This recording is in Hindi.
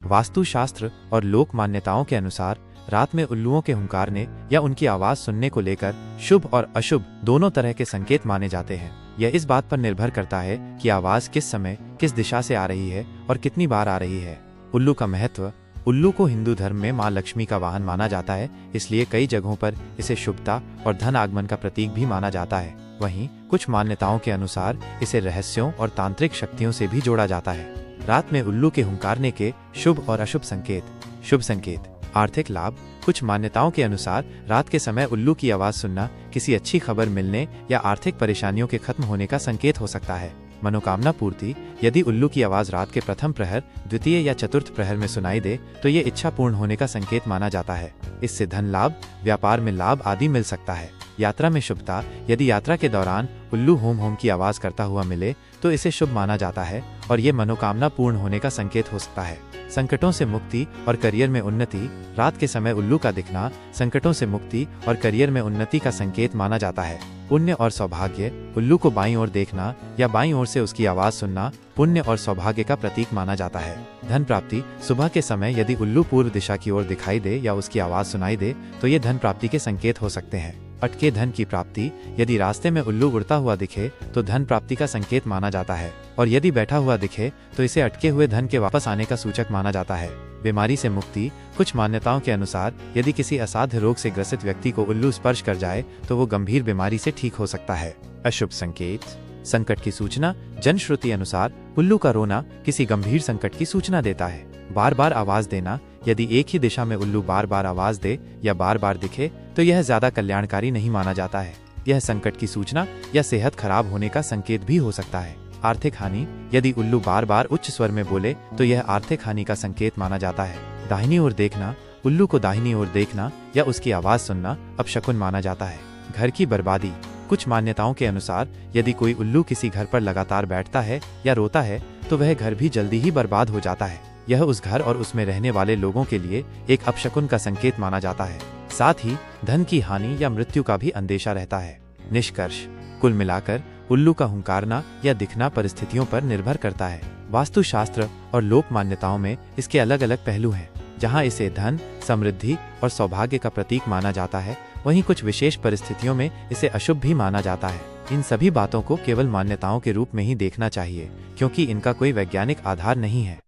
वास्तुशास्त्र और लोक मान्यताओं के अनुसार रात में उल्लुओं के हुंकारने या उनकी आवाज सुनने को लेकर शुभ और अशुभ दोनों तरह के संकेत माने जाते हैं। यह इस बात पर निर्भर करता है कि आवाज किस समय किस दिशा से आ रही है और कितनी बार आ रही है। उल्लू का महत्व। उल्लू को हिंदू धर्म में मां लक्ष्मी का वाहन माना जाता है, इसलिए कई जगहों पर इसे शुभता और धन आगमन का प्रतीक भी माना जाता है। वहीं कुछ मान्यताओं के अनुसार इसे रहस्यों और तांत्रिक शक्तियों से भी जोड़ा जाता है। रात में उल्लू के हुंकारने के शुभ और अशुभ संकेत। शुभ संकेत। आर्थिक लाभ। कुछ मान्यताओं के अनुसार रात के समय उल्लू की आवाज सुनना किसी अच्छी खबर मिलने या आर्थिक परेशानियों के खत्म होने का संकेत हो सकता है। मनोकामना पूर्ति। यदि उल्लू की आवाज रात के प्रथम प्रहर, द्वितीय या चतुर्थ प्रहर में सुनाई दे तो ये इच्छा पूर्ण होने का संकेत माना जाता है। इससे धन लाभ, व्यापार में लाभ आदि मिल सकता है। यात्रा में शुभता। यदि यात्रा के दौरान उल्लू होम होम की आवाज करता हुआ मिले तो इसे शुभ माना जाता है और ये मनोकामना पूर्ण होने का संकेत हो सकता है। संकटों से मुक्ति और करियर में उन्नति। रात के समय उल्लू का दिखना संकटों से मुक्ति और करियर में उन्नति का संकेत माना जाता है। पुण्य और सौभाग्य। उल्लू को बाईं ओर देखना या बाईं ओर से उसकी आवाज सुनना पुण्य और सौभाग्य का प्रतीक माना जाता है। धन प्राप्ति। सुबह के समय यदि उल्लू पूर्व दिशा की ओर दिखाई दे या उसकी आवाज सुनाई दे तो ये धन प्राप्ति के संकेत हो सकते हैं। अटके धन की प्राप्ति। यदि रास्ते में उल्लू उड़ता हुआ दिखे तो धन प्राप्ति का संकेत माना जाता है और यदि बैठा हुआ दिखे तो इसे अटके हुए धन के वापस आने का सूचक माना जाता है। बीमारी से मुक्ति। कुछ मान्यताओं के अनुसार यदि किसी असाध्य रोग से ग्रसित व्यक्ति को उल्लू स्पर्श कर जाए तो वो गंभीर बीमारी से ठीक हो सकता है। अशुभ संकेत। संकट की सूचना। जनश्रुति अनुसार उल्लू का रोना किसी गंभीर संकट की सूचना देता है। बार बार आवाज देना। यदि एक ही दिशा में उल्लू बार बार आवाज दे या बार बार दिखे तो यह ज्यादा कल्याणकारी नहीं माना जाता है। यह संकट की सूचना या सेहत खराब होने का संकेत भी हो सकता है। आर्थिक हानि। यदि उल्लू बार बार उच्च स्वर में बोले तो यह आर्थिक हानि का संकेत माना जाता है। दाहिनी ओर देखना। उल्लू को दाहिनी ओर देखना या उसकी आवाज सुनना अपशकुन माना जाता है। घर की बर्बादी। कुछ मान्यताओं के अनुसार यदि कोई उल्लू किसी घर पर लगातार बैठता है या रोता है तो वह घर भी जल्दी ही बर्बाद हो जाता है। यह उस घर और उसमें रहने वाले लोगों के लिए एक अपशकुन का संकेत माना जाता है। साथ ही धन की हानि या मृत्यु का भी अंदेशा रहता है। निष्कर्ष। कुल मिलाकर उल्लू का हुंकारना या दिखना परिस्थितियों पर निर्भर करता है। वास्तुशास्त्र और लोक मान्यताओं में इसके अलग अलग पहलू हैं। जहां इसे धन, समृद्धि और सौभाग्य का प्रतीक माना जाता है, वहीं कुछ विशेष परिस्थितियों में इसे अशुभ भी माना जाता है। इन सभी बातों को केवल मान्यताओं के रूप में ही देखना चाहिए, क्योंकि इनका कोई वैज्ञानिक आधार नहीं है।